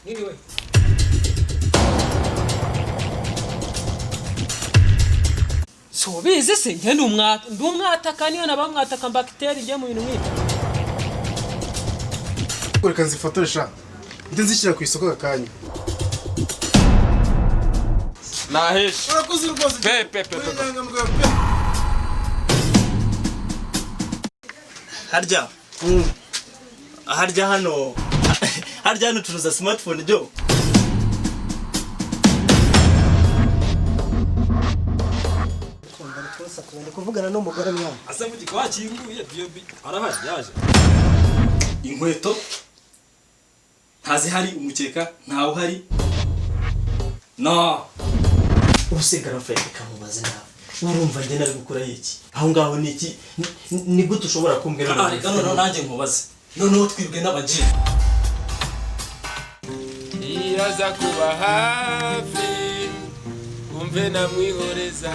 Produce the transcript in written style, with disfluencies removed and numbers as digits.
Niriwe. So bize se njye ndumwataka niyo nabamwataka bakiteri njye mu bintu nk'ibyo. Reka nzifotoresha ndizishyira ku isoko gakanya. Nahesh. Urakoze rwose. Pepe. Harya hano turuza smartphone jo. Kuvugana n'umugore mwana. Asa mugika wakinguye arahari yaje. Inkweto ntazi hari umukeka ntawe uhari. No. Usigara fete kamubaze nawe. Urumva njye nari gukora iki? Aho ngaho ni iki? Ni gute ushobora kumbwira? Reka none nanjye nkubaze. None twibwe n'abaji. Iraza kuba hafi umve namwihoreza